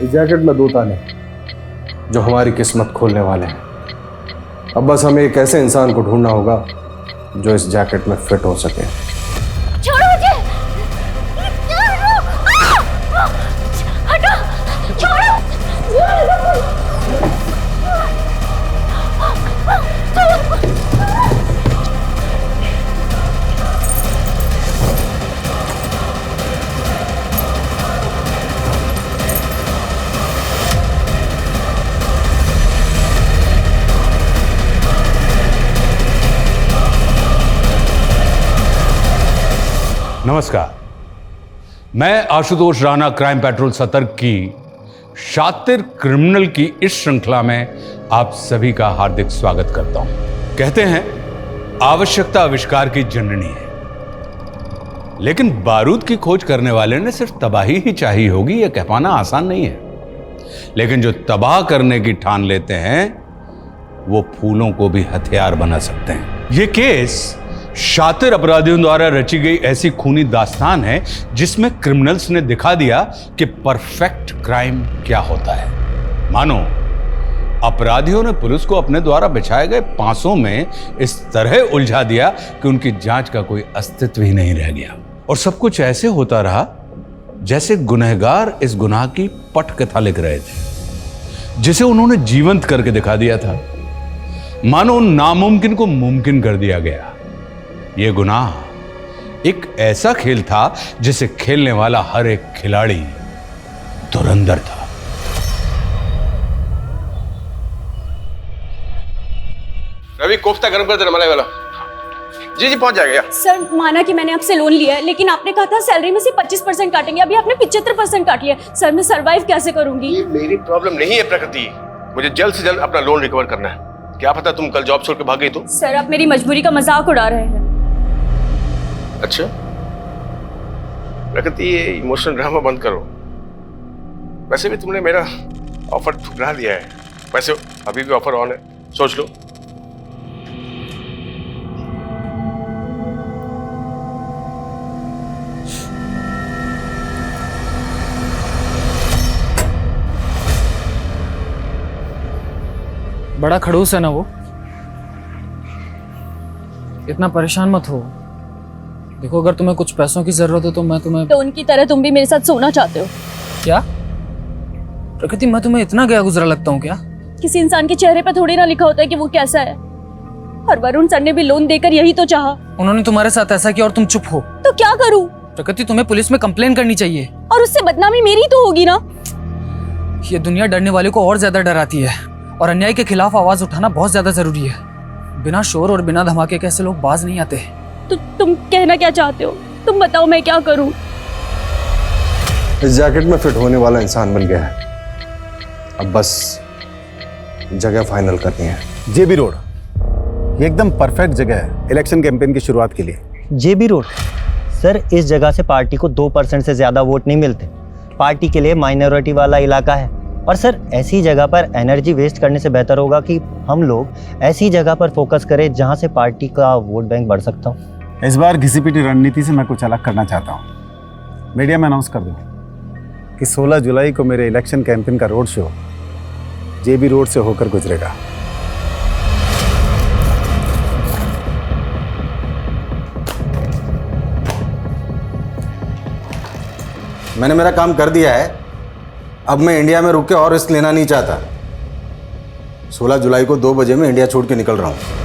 इस जैकेट में 2 ताले जो हमारी किस्मत खोलने वाले हैं। अब बस हमें एक ऐसे इंसान को ढूंढना होगा जो इस जैकेट में फिट हो सके। छोड़ो मुझे! हटो! छोड़ो! नमस्कार, मैं आशुतोष राणा क्राइम पेट्रोल सतर्क की शातिर क्रिमिनल की इस श्रृंखला में आप सभी का हार्दिक स्वागत करता हूं। कहते हैं आवश्यकता आविष्कार की जननी है, लेकिन बारूद की खोज करने वाले ने सिर्फ तबाही ही चाहिए होगी, यह कह पाना आसान नहीं है। लेकिन जो तबाह करने की ठान लेते हैं वो फूलों को भी हथियार बना सकते हैं। यह केस शातिर अपराधियों द्वारा रची गई ऐसी खूनी दास्तान है जिसमें क्रिमिनल्स ने दिखा दिया कि परफेक्ट क्राइम क्या होता है। मानो अपराधियों ने पुलिस को अपने द्वारा बिछाए गए पांसों में इस तरह उलझा दिया कि उनकी जांच का कोई अस्तित्व ही नहीं रह गया। और सब कुछ ऐसे होता रहा जैसे गुनहगार इस गुनाह की पटकथा लिख रहे थे, जिसे उन्होंने जीवंत करके दिखा दिया था। मानो नामुमकिन को मुमकिन कर दिया गया। यह गुनाह एक ऐसा खेल था जिसे खेलने वाला हर एक खिलाड़ी धुरंधर था। रवि, कोफ्ता गर्म कर देना मलाई वाला। जी जी पहुंच जाएगा। सर, माना कि मैंने आपसे लोन लिया है, लेकिन आपने कहा था सैलरी में से 25% काटेंगे। अभी आपने 75% काट लिया। सर, मैं सर्वाइव कैसे करूंगी? ये मेरी प्रॉब्लम नहीं है प्रकृति, मुझे जल्द से जल्द अपना लोन रिकवर करना है। क्या पता तुम कल जॉब छोड़ के भाग गई तो? सर, आप मेरी मजबूरी का मजाक उड़ा रहे हैं। अच्छा प्रकृति, ये इमोशनल ड्रामा बंद करो। वैसे भी तुमने मेरा ऑफर ठुकरा दिया है। वैसे अभी भी ऑफर ऑन है, सोच लो। बड़ा खड़ूस है ना वो। इतना परेशान मत हो। देखो, अगर तुम्हें कुछ पैसों की जरूरत हो तो मैं तुम्हें... तो उनकी तरह तुम भी मेरे साथ सोना चाहते हो क्या प्रकृति, मैं तुम्हें इतना गया गुजरा लगता हूँ क्या? किसी इंसान के चेहरे पर थोड़ी ना लिखा होता है कि वो कैसा है। और वरुण सर ने भी लोन देकर यही तो चाहा। उन्होंने तुम्हारे साथ ऐसा किया और तुम चुप हो। तो क्या करूं? प्रकृति, तुम्हें पुलिस में कंप्लेन करनी चाहिए। और उससे बदनामी मेरी तो होगी ना। ये दुनिया डरने वाले को और ज्यादा डराती है, और अन्याय के खिलाफ आवाज उठाना बहुत ज्यादा जरूरी है। बिना शोर और बिना धमाके के ऐसे लोग बाज नहीं आते। तो तुम कहना क्या चाहते हो? तुम बताओ, मैं क्या करूं? इस जैकेट में फिट होने वाला इंसान बन गया है। अब बस जगह फाइनल करनी है। जेबी रोड ये एकदम परफेक्ट जगह है इलेक्शन कैंपेन की शुरुआत के लिए। जेबी रोड सर, इस जगह से पार्टी को 2% से ज्यादा वोट नहीं मिलते। पार्टी के लिए माइनॉरिटी वाला इलाका है। और सर, ऐसी जगह पर एनर्जी वेस्ट करने से बेहतर होगा कि हम लोग ऐसी जगह पर फोकस करें जहां से पार्टी का वोट बैंक बढ़ सकता हो। इस बार घिसी-पिटी रणनीति से मैं कुछ अलग करना चाहता हूँ। मीडिया में अनाउंस कर दूँ कि 16 जुलाई को मेरे इलेक्शन कैंपेन का रोड शो जेबी रोड से होकर गुजरेगा। मैंने मेरा काम कर दिया है। अब मैं इंडिया में रुक के और रिस्क लेना नहीं चाहता। 16 जुलाई को 2 बजे मैं इंडिया छोड़ के निकल रहा हूँ।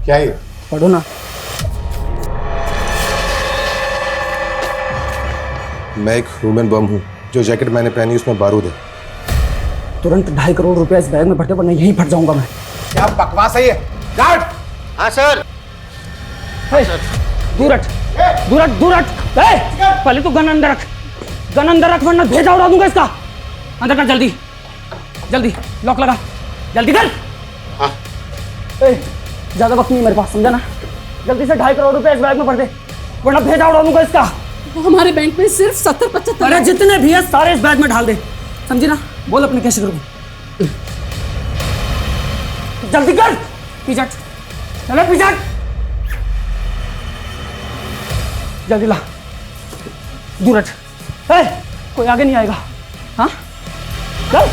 क्या है? पढ़ो ना। मैं एक ह्यूमन बम हूँ। जो जैकेट मैंने पहनी उसमें बारूद है। तुरंत 2.5 करोड़ रुपया इस बैग में भरते, वरना यहीं फट जाऊंगा मैं। क्या बकवास है ये? गार्ड! हाँ सर। दूर हट। दूर हट, दूर हट। पहले तो गन अंदर रख, गन अंदर रख वरना भेजा उड़ा दूंगा इसका। अंदर कर जल्दी, जल्दी लॉक लगा, जल्दी कर। हाँ। ज्यादा वक्त नहीं मेरे पास, समझा ना? जल्दी से 2.5 करोड़ रुपए इस बैग में भर दे वरना भेजा उड़ा दूंगा इसका। हमारे बैंक में सिर्फ 70-75। अरे जितने भी है सारे इस बैग में डाल दे, समझी ना? बोल अपने कैसे करूँ, जल्दी कर। पीछे हट, चलो पीछे हट, जल्दी ला, दूर हट। कोई आगे नहीं आएगा। हाँ चल।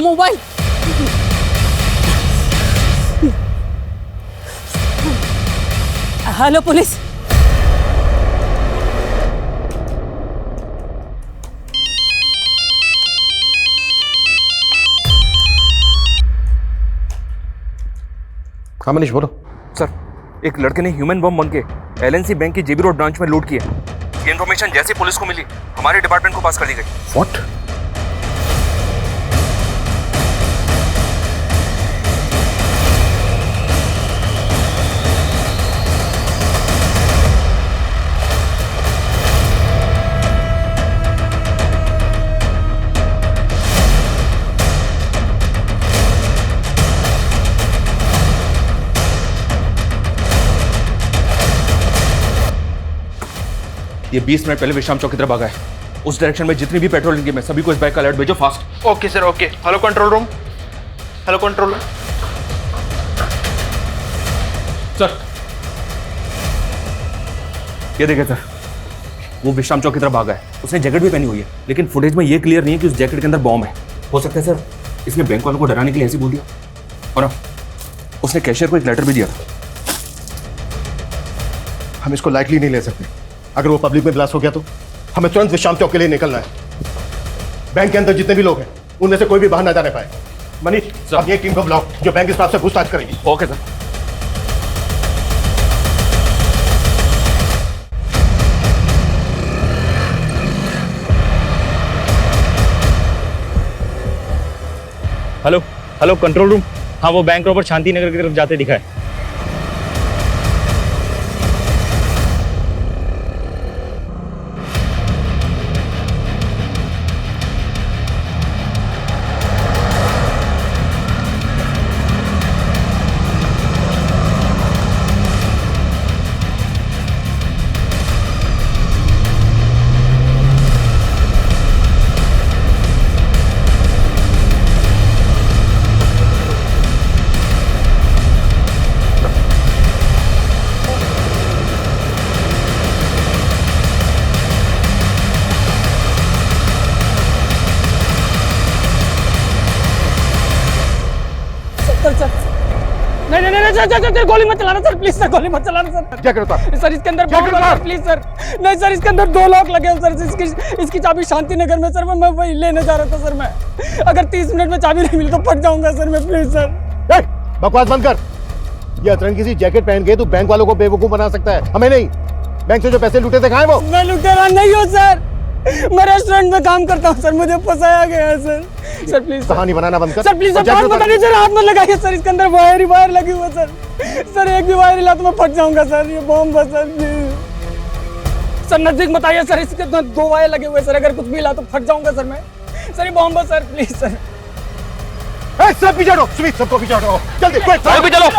मोबाइल। Hello police. हाँ मनीष बोलो। सर, एक लड़के ने ह्यूमन बम बन के एलएनसी बैंक की जेबी रोड ब्रांच में लूट किया। ये इन्फॉर्मेशन जैसे पुलिस को मिली हमारे डिपार्टमेंट को पास कर दी गई। व्हाट? ये 20 मिनट पहले विश्राम चौक की तरफ भागा है। उस डायरेक्शन में जितनी भी पेट्रोलिंग टीम है सभी को इस बैग का अलर्ट भेजो fast. Okay sir, okay. Hello control room, hello control room. Sir, ये देखें सर, वो विश्राम चौक की तरफ भागा है। उसने जैकेट भी पहनी हुई है, लेकिन फुटेज में ये क्लियर नहीं है कि उस जैकेट के अंदर बॉम्ब है। हो सकता है सर इसने बैंक वालों को डराने के लिए ऐसे बोल दिया। और हाँ, उसने कैशियर को एक लेटर भी दिया था। हम इसको लाइटली नहीं ले सकते। अगर वो पब्लिक में ब्लास्ट हो गया तो हमें तुरंत विश्राम चौक के लिए निकलना है। बैंक के अंदर जितने भी लोग हैं उनमें से कोई भी बाहर ना जाने पाए। मनीष, अब ये टीम को बुलाओ जो बैंक स्टाफ से पूछताछ करेगी। Okay sir. Hello hello control room. हाँ, वो बैंक रॉबर शांति नगर की तरफ जाते दिखा है। नहीं, गोली मत चलाना सर, प्लीज सर, गोली मत चलाना सर। क्या करता सर इसके अंदर बम लगा है, प्लीज सर। नहीं सर, इसके अंदर 2 लॉक लगे हैं सर। इसकी चाबी शांति नगर में सर। मैं वही लेने जा रहा था सर। मैं अगर 30 मिनट में चाबी नहीं मिली तो फट जाऊंगा सर मैं, प्लीज सर। बकवास बंद कर। ये अतरंगी सी जैकेट पहन के तू बैंक वालों को बेवकूफ बना सकता है, हमें नहीं। बैंक से जो पैसे लूटे थे कहाँ है वो? मैं लुटेरा नहीं हूँ सर, मैं रेस्टोरेंट में काम करता हूँ सर। मुझे फंसाया गया है सर। सर प्लीज कहानी बनाना बंद कर। सर, प्लीज सर, बात बता दीजिए, हाथ मत लगाइए सर। इसके अंदर वायर ही वायर लगी हुई है सर। सर एक भी वायर हिला तो मैं फट जाऊंगा सर। ये बॉम्ब है सर, प्लीज सर। नजदीक मत आइए सर, इसके अंदर 2 वायर लगे हुए सर। अगर कुछ भी हिला तो फट जाऊंगा सर मैं। सर ये बॉम्ब है सर, प्लीज सर। सब पीछे हटो, सुमित, सबको पीछे हटो जल्दी। चलो।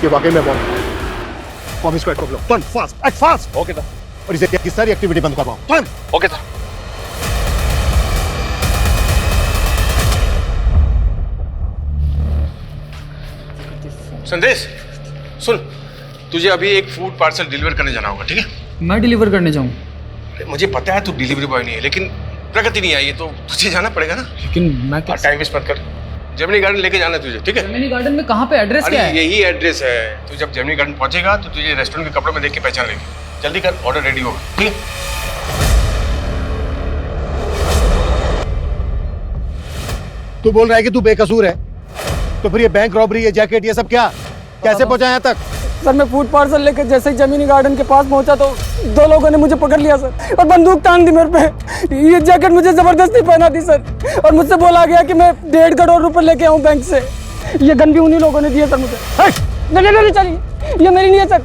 ये वाकई में बॉम्ब स्क्वाड को बुलाओ। Turn fast, act fast. Okay sir. और इसे की सारी एक्टिविटी बंद करवाओ। टर्न। Okay sir. संदेश सुन, तुझे अभी एक फूड पार्सल डिलीवर करने जाना होगा, ठीक है? मैं डिलीवर करने जाऊँ? मुझे पता है तू डिलीवरी बॉय नहीं है, लेकिन प्रगति नहीं आई है तो तुझे जाना पड़ेगा ना। लेकिन मैं क्या टाइम वेस्ट मत कर। जेमिनी गार्डन लेके जाना है तुझे, ठीक है? जेमिनी गार्डन में कहाँ पे? एड्रेस क्या है? यही एड्रेस है। तू जब जेमिनी गार्डन पहुंचेगा तो तुझे रेस्टोरेंट के कपड़ों में देख के पहचान लेगी। जल्दी कर, ऑर्डर रेडी होगा, ठीक है? तू बोल रहा है कि तू बेकसूर है, तो फिर ये बैंक रॉबरी, ये जैकेट, ये सब क्या कैसे पहुंचा यहाँ तक? सर मैं फूड पार्सल लेकर जैसे ही जमीनी गार्डन के पास पहुंचा तो 2 लोगों ने मुझे पकड़ लिया सर और बंदूक तान दी मेरे पे। ये जैकेट मुझे जबरदस्ती पहना दी सर और मुझसे बोला गया कि मैं 1.5 करोड़ रुपए लेके आऊं बैंक से। ये गन भी उन्हीं लोगों ने दिया सर मुझे। नहीं चलिए, ये मेरी नहीं है सर,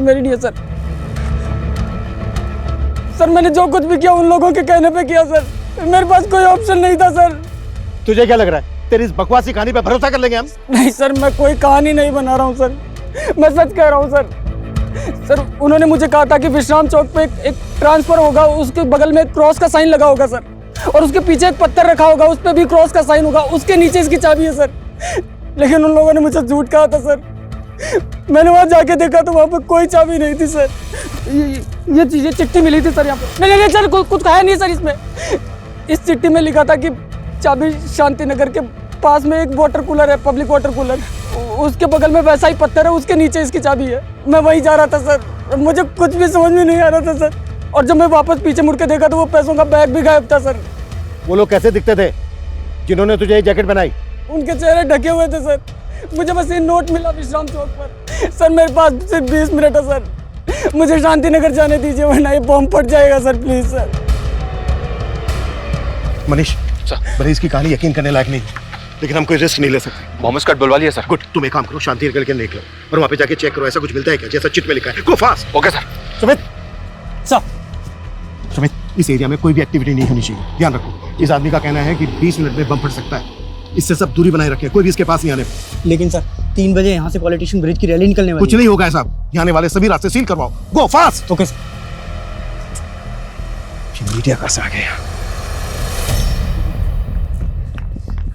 मेरी नहीं है सर। सर मैंने जो कुछ भी किया उन लोगों के कहने पे किया सर, मेरे पास कोई ऑप्शन नहीं था सर। तुझे क्या लग रहा है तेरी इस बकवासी कहानी पे भरोसा कर लेंगे हम? नहीं सर, मैं कोई कहानी नहीं बना रहा हूँ सर, मैं सच कह रहा हूँ सर। सर उन्होंने मुझे कहा था कि विश्राम चौक पे एक ट्रांसफर होगा, उसके बगल में एक क्रॉस का साइन लगा होगा सर, और उसके पीछे एक पत्थर रखा होगा, उस पर भी क्रॉस का साइन होगा, उसके नीचे इसकी चाबी है सर। लेकिन उन लोगों ने मुझे झूठ कहा था सर। मैंने वहाँ जाके देखा तो वहाँ पे कोई चाबी नहीं थी सर। ये चिट्ठी मिली थी सर यहाँ पे। नहीं सर, कुछ कहा नहीं सर इसमें। इस चिट्ठी में लिखा था कि चाबी शांति नगर के पास में एक वाटर कूलर है, पब्लिक वाटर कूलर, उसके बगल में वैसा ही पत्थर है, उसके नीचे इसकी चाबी है। मैं वहीं जा रहा था सर, मुझे कुछ भी समझ में नहीं आ रहा था सर। और जब मैं वापस पीछे मुड़ के देखा तो वो पैसों का बैग भी गायब था सर। वो लोग कैसे दिखते थे जिन्होंने तुझे ये जैकेट बनाई? उनके चेहरे ढके हुए थे सर। मुझे बस ये नोट मिला विश्राम चौक पर। सर मेरे पास सिर्फ 20 मिनट है सर, मुझे शांति नगर जाने दीजिए वरना ये बॉम्ब फट जाएगा सर, प्लीज सर। मनीष बड़ी इसकी कहानी यकीन करने लायक नहीं, लेकिन हम कोई रिस्क नहीं ले सकते। बॉम्ब स्क्वाड बुलवा लिया सर। गुड, तुम एक काम करो, शांति नगर के निकलो और वहाँ पे जाके चेक करो ऐसा कुछ मिलता है क्या जैसा चिट में लिखा है। गो fast. Okay sir. Sumit sir, Sumit इस एरिया में कोई भी एक्टिविटी नहीं होनी चाहिए, ध्यान रखो। इस आदमी का कहना है कि 20 मिनट में बम फट सकता है, इससे सब दूरी बनाए रखें, कोई भी इसके पास नहीं आने। लेकिन सर 3 बजे यहाँ से पॉलिटिशियन ब्रिज की रैली निकलने वाली है। कुछ नहीं होगा ऐसा, यहाँ आने वाले सभी रास्ते सील करवाओ। गो फास्ट। Okay sir. मीडिया का आ गया।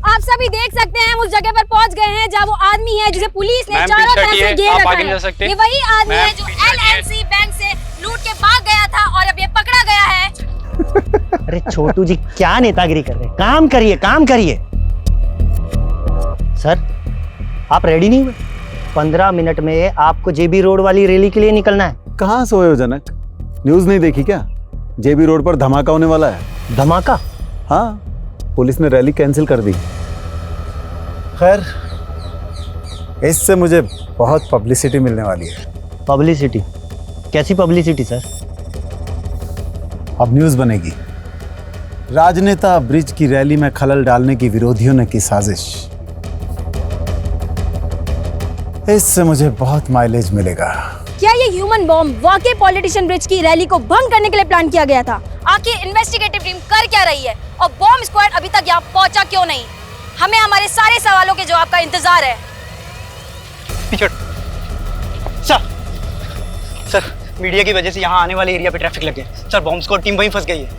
आप सभी देख सकते हैं हम उस जगह पर पहुंच गए हैं जहां वो आदमी है जिसे पुलिस ने चारों तरफ से घेर रखा है। ये वही आदमी है जो LNC बैंक से लूट के भाग गया था और अब ये पकड़ा गया है। अरे छोटू जी क्या नेतागिरी कर रहे हैं, काम करिए काम करिए। सर आप रेडी नहीं हुए? 15 मिनट में आपको जेबी रोड वाली रैली के लिए निकलना है। कहाँ सोए हो जनक? न्यूज़ नहीं देखी क्या? जेबी रोड पर धमाका होने वाला है। धमाका? हाँ, पुलिस ने रैली कैंसिल कर दी। खैर इससे मुझे बहुत पब्लिसिटी मिलने वाली है। पब्लिसिटी? कैसी पब्लिसिटी सर? अब न्यूज़ बनेगी, राजनेता ब्रिज की रैली में खलल डालने की विरोधियों ने की साजिश। इससे मुझे बहुत माइलेज मिलेगा। क्या ये ह्यूमन बॉम्ब वाकई पॉलिटिशियन ब्रिज की रैली को भंग करने के लिए प्लान किया गया था? आखिर इन्वेस्टिगेटिव टीम कर क्या रही है और बॉम्ब स्क्वाड अभी तक यहाँ पहुंचा क्यों नहीं? हमें हमारे सारे सवालों के जवाब का इंतजार है। सर मीडिया की वजह से यहाँ आने वाले एरिया पे ट्रैफिक लग गया सर, बॉम्ब स्क्वाड टीम वहीं फंस गई है।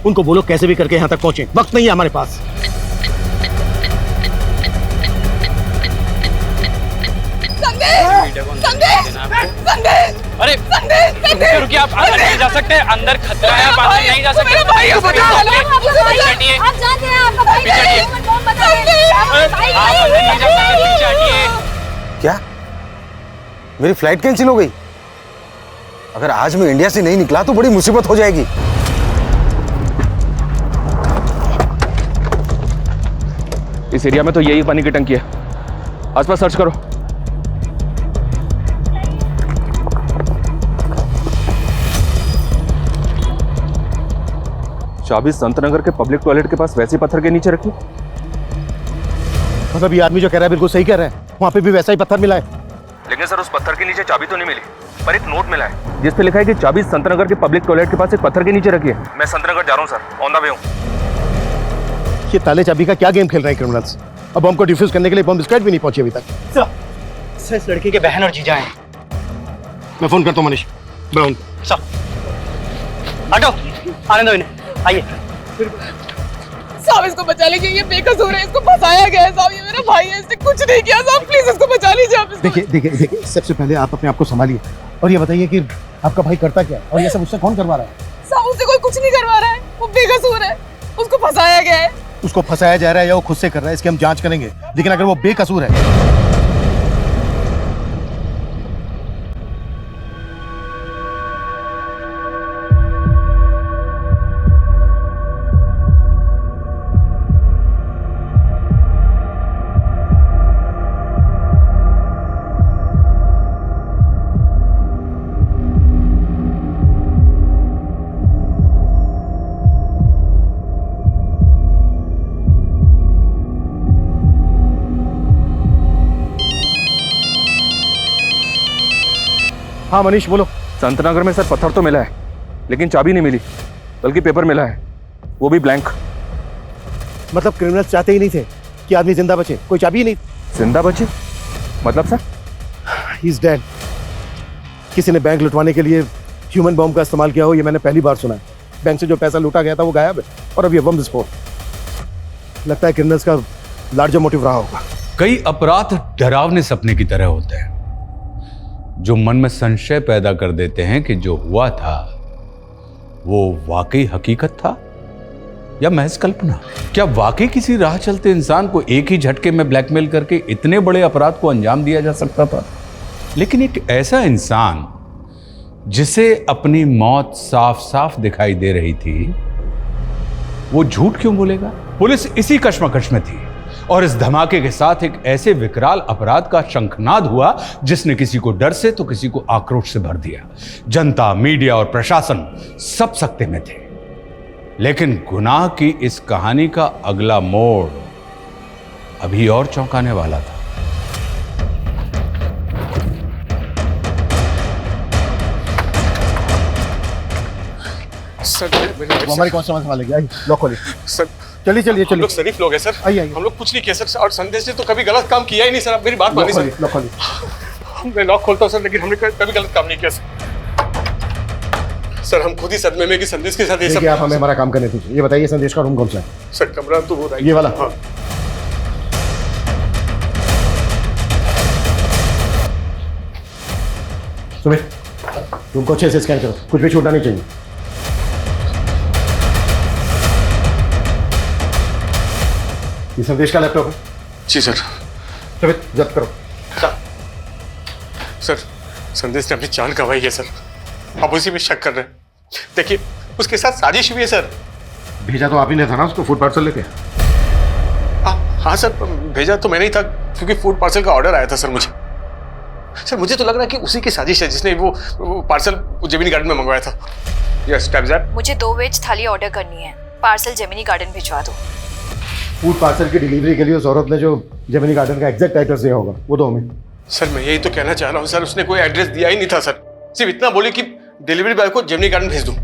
उनको बोलो कैसे भी करके यहाँ तक पहुंचे, वक्त नहीं है हमारे पास। अरे रुकिए, आप अंदर नहीं जा सकते, अंदर खतरा है, आप अंदर नहीं जा सकते। आप जानते हैं आपका भाई ह्यूमन बॉम्ब बना है। आप अंदर नहीं जा सकते, पीछे हटिए। क्या मेरी फ्लाइट कैंसिल हो गई? अगर आज मैं इंडिया से नहीं निकला तो बड़ी मुसीबत हो जाएगी। इस एरिया में तो यही पानी की टंकी है, आसपास सर्च करो। चाबी संतनगर के पब्लिक टॉयलेट के पास वैसे पत्थर के नीचे रखी। मतलब ये आदमी जो कह रहा है बिल्कुल सही कह रहा है, वहाँ पे भी वैसा ही पत्थर मिला है। लेकिन सर उस पत्थर के नीचे चाबी तो नहीं मिली, पर एक नोट मिला है जिस पे लिखा है कि चाबी संतनगर के पब्लिक टॉयलेट के पास एक पत्थर के नीचे रखी है। मैं संतनगर जा रहा हूँ सर, ऑन द वे हूँ। ये ताले चाबी का क्या गेम खेल रहे हैं क्रिमिनल्स? अब बम को डिफ्यूज करने के लिए बम स्क्वाड भी नहीं पहुंची अभी तक। सर इस लड़की के बहन और जीजा हैं। मैं फोन करता हूँ मनीष ब्राउन। सर हटो, आने दो इन्हें, आइए। साहब इसको बचा लीजिए, ये बेकसूर है, इसको फंसाया गया है साहब, ये मेरा भाई है, इसने कुछ नहीं किया साहब, प्लीज इसको बचा लीजिए आप। देखिए सबसे पहले आप अपने आप को संभालिए और ये बताइए कि आपका भाई करता क्या और ये सब उससे कौन करवा रहा है? साहब उससे कोई कुछ नहीं करवा रहा है, वो बेकसूर है, उसको फंसाया गया है। उसको फंसाया जा रहा है या वो खुद से कर रहा है, इसकी हम जांच करेंगे, लेकिन अगर वो बेकसूर है हाँ मनीष बोलो। संतनगर में सर पत्थर तो मिला है, लेकिन चाबी नहीं मिली, बल्कि पेपर मिला है, वो भी ब्लैंक। मतलब क्रिमिनल्स चाहते ही नहीं थे कि आदमी जिंदा बचे, कोई चाबी ही नहीं। जिंदा बचे मतलब सर? He is dead. किसी ने बैंक लुटवाने के लिए ह्यूमन बॉम्ब का इस्तेमाल किया हो, ये मैंने पहली बार सुना है। बैंक से जो पैसा लूटा गया था वो गायब है, और अब ये बम विस्फोट। लगता है क्रिमिनल्स का लार्जर मोटिव रहा होगा। कई अपराध डरावने सपने की तरह होते हैं, जो मन में संशय पैदा कर देते हैं कि जो हुआ था वो वाकई हकीकत था या महज कल्पना। क्या वाकई किसी राह चलते इंसान को एक ही झटके में ब्लैकमेल करके इतने बड़े अपराध को अंजाम दिया जा सकता था? लेकिन एक ऐसा इंसान जिसे अपनी मौत साफ साफ दिखाई दे रही थी, वो झूठ क्यों बोलेगा? पुलिस इसी कश्मकश में थी और इस धमाके के साथ एक ऐसे विकराल अपराध का शंखनाद हुआ जिसने किसी को डर से तो किसी को आक्रोश से भर दिया। जनता, मीडिया और प्रशासन सब सकते में थे। लेकिन गुनाह की इस कहानी का अगला मोड़ अभी और चौंकाने वाला था। सर हमारी कौन सा मसाला लेके आई? लॉक खोलिए सर। चलिए चलिए हम लोग शरीफ लोग हैं सर। आइए हम लोग कुछ नहीं किया सर, और संदेश ने तो कभी गलत काम किया ही नहीं सर। आप मेरी बात मानिए सर। लॉक खोलिए। मैं लॉक खोलता हूँ सर, लेकिन हमने कभी गलत काम नहीं किया सर। सर हम खुद ही सदमे में कि संदेश के साथ ये सब। आप हमें हमारा काम करने दीजिए। ये बताइए संदेश का रूम कौन सा है? सर कमरा तो वो ये वाला। हाँ। सुमित, रूम को अच्छे से स्कैन करो, कुछ भी छूटना नहीं चाहिए। ये संदेश का लैपटॉप है? जी सर। सुमित जब्त करो। सर संदेश ने अपनी जान गंवाई है सर, आप उसी में शक कर रहे हैं। देखिए उसके साथ साजिश हुई है सर। भेजा तो आप ही ने था ना उसको फूड पार्सल लेके? हाँ सर, भेजा तो मैंने ही था, क्योंकि फूड पार्सल का ऑर्डर आया था सर मुझे। सर मुझे तो लग रहा है कि उसी की साजिश है जिसने वो पार्सल जेमिनी गार्डन में मंगवाया था। Yes type that. मुझे 2 वेज थाली ऑर्डर करनी है, पार्सल जेमिनी गार्डन भिजवा दो। फूड पार्सल की डिलीवरी के लिए उस औरत ने जो जेमिनी गार्डन का एग्जैक्ट एड्रेस दिया होगा वो दो हमें। सर मैं यही तो कहना चाह रहा हूँ सर, उसने कोई एड्रेस दिया ही नहीं था सर। सिर्फ इतना बोले कि डिलीवरी बॉय को जेमिनी गार्डन भेज दूं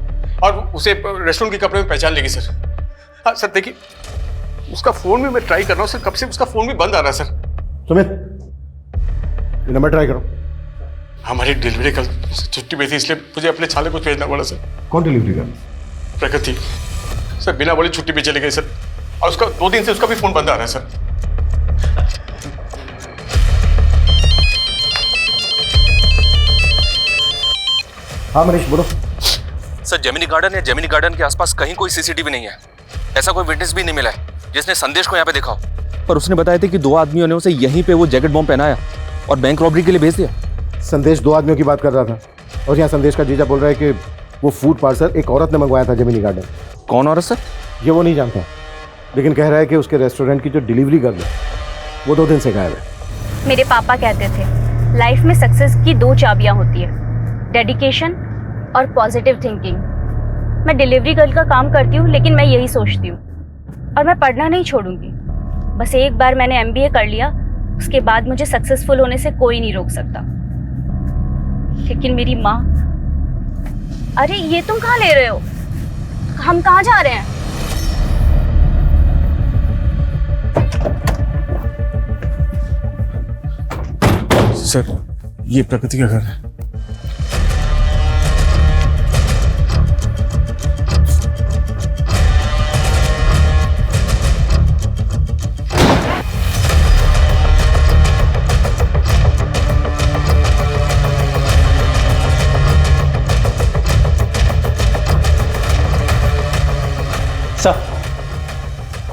और उसे रेस्टोरेंट के कपड़े में पहचान लेगी सर। हाँ सर देखिए, उसका फोन भी मैं ट्राई कर रहा हूँ सर, कब से उसका फोन भी बंद आ रहा है सर। सुमित ये नंबर ट्राई करो। हमारी डिलीवरी कल छुट्टी पे थी, इसलिए मुझे अपने छाले को भेजना पड़ा सर। कौन डिलीवरी कर? प्रकृति सर, बिना बोले छुट्टी पे चले गए सर, और उसका 2 दिन से उसका भी फोन बंद आ रहा है सर। हाँ मनीष बोलो। सर जेमिनी गार्डन या जेमिनी गार्डन के आसपास कहीं कोई सीसीटीवी नहीं है, ऐसा कोई विटनेस भी नहीं मिला है जिसने संदेश को यहाँ पे देखा हो। पर उसने बताया था कि 2 आदमियों ने उसे यहीं पे वो जैकेट बॉम्ब पहनाया और बैंक रॉबरी के लिए भेज दिया। संदेश 2 आदमियों की बात कर रहा था, और यहाँ संदेश का जीजा बोल रहा है कि वो फूड पार्सल एक औरत ने मंगवाया था जेमिनी गार्डन। कौन औरत सर? ये वो नहीं जानता, लेकिन कह रहा है कि उसके रेस्टोरेंट की जो डिलीवरी गर्ल है वो 2 दिन से गायब है। मेरे पापा कहते थे लाइफ में सक्सेस की 2 चाबियां होती है, डेडिकेशन और पॉजिटिव थिंकिंग। मैं डिलीवरी गर्ल का काम करती हूँ, लेकिन मैं यही सोचती हूँ, और मैं पढ़ना नहीं छोड़ूंगी। बस एक बार मैंने MBA कर लिया, उसके बाद मुझे सक्सेसफुल होने से कोई नहीं रोक सकता। लेकिन मेरी माँ, अरे ये तुम कहाँ ले रहे हो? हम कहाँ जा रहे हैं? सर ये प्रकृति का घर है।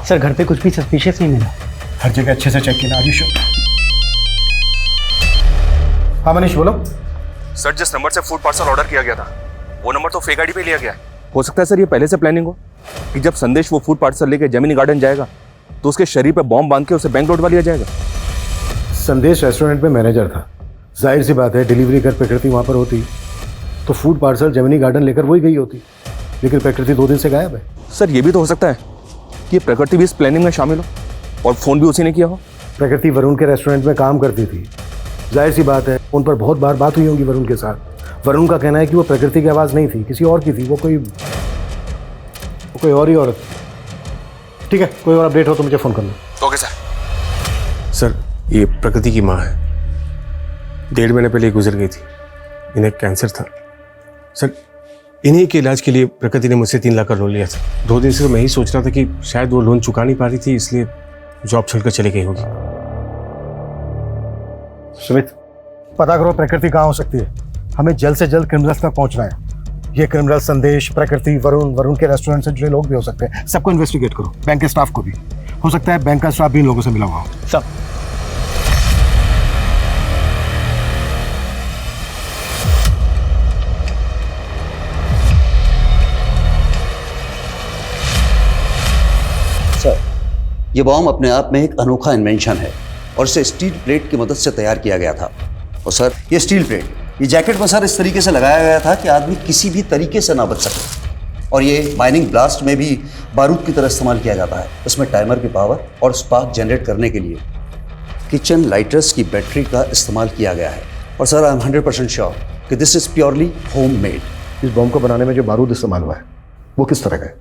सर घर पे कुछ भी सस्पिशियस नहीं मिला। हर जगह अच्छे से चेक किया। Are you sure? हाँ मनीष बोलो। सर जिस नंबर से फूड पार्सल ऑर्डर किया गया था वो नंबर तो फेक आईडी पे लिया गया है। हो सकता है सर ये पहले से प्लानिंग हो कि जब संदेश वो फूड पार्सल लेके जेमिनी गार्डन जाएगा तो उसके शरीर पे बॉम्ब बांध के उसे बैंक लौटवा लिया जाएगा। संदेश रेस्टोरेंट में मैनेजर था, जाहिर सी बात है डिलीवरी कर प्रकृति वहाँ पर होती तो फूड पार्सल जेमिनी गार्डन लेकर वही गई होती, लेकिन प्रकृति 2 दिन से गायब है। सर ये भी तो हो सकता है कि ये प्रकृति भी इस प्लानिंग में शामिल हो और फोन भी उसी ने किया हो। प्रकृति वरुण के रेस्टोरेंट में काम करती थी, जाहिर सी बात है उन पर बहुत बार बात हुई होगी वरुण के साथ, वरुण का कहना है कि वो प्रकृति की आवाज़ नहीं थी, किसी और की थी। वो कोई और ही औरत। ठीक है, कोई और अपडेट हो तो मुझे फ़ोन करना। Okay sir. सर ये प्रकृति की माँ है, 1.5 महीने पहले गुजर गई थी। इन्हें कैंसर था सर। इन्हीं के इलाज के लिए प्रकृति ने मुझसे 3 लाख का लोन लिया था। 2 दिन से तो मैं ही सोच रहा था कि शायद वो लोन चुका नहीं पा रही थी, इसलिए जॉब छोड़कर चली गई होगी। सुमित, पता करो प्रकृति कहाँ हो सकती है। हमें जल्द से जल्द क्रिमिनल्स तक पहुंचना है। ये क्रिमिनल संदेश, प्रकृति, वरुण के रेस्टोरेंट से जुड़े लोग भी हो सकते हैं। सबको इन्वेस्टिगेट करो, बैंक के स्टाफ को भी। हो सकता है बैंक का स्टाफ भी इन लोगों से मिला हुआ हो। सब सर, ये बॉम्ब अपने आप में एक अनोखा इन्वेंशन है और इसे स्टील प्लेट की मदद से तैयार किया गया था। और सर, ये स्टील प्लेट, ये जैकेट पर सर इस तरीके से लगाया गया था कि आदमी किसी भी तरीके से ना बच सके। और ये माइनिंग ब्लास्ट में भी बारूद की तरह इस्तेमाल किया जाता है। इसमें टाइमर की पावर और स्पार्क जनरेट करने के लिए किचन लाइटर्स की बैटरी का इस्तेमाल किया गया है। और सर, आई एम 100% श्योर कि this is purely home made. इस बॉम्ब को बनाने में जो बारूद इस्तेमाल हुआ है वो किस तरह का है?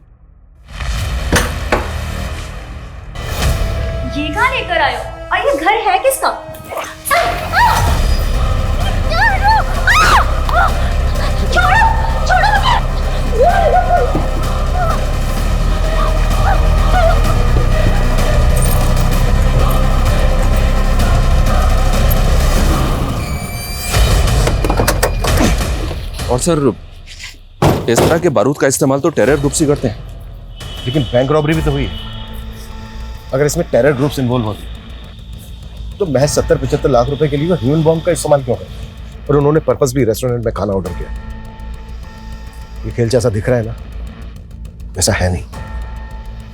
ये कहाँ लेकर आए हो? और ये घर है किसका? छोड़ो, छोड़ो मुझे। और सर, इस तरह के बारूद का इस्तेमाल तो टेरर ग्रुप्स ही करते हैं। लेकिन बैंक रॉबरी भी तो हुई है। अगर इसमें टेरर ग्रुप्स इन्वॉल्व होते तो महज 70-75 लाख रुपए के लिए ह्यूमन बॉम्ब का इस्तेमाल क्यों करते? और उन्होंने पर्पस भी रेस्टोरेंट में खाना ऑर्डर किया। ये खेल जैसा दिख रहा है ना, ऐसा है नहीं।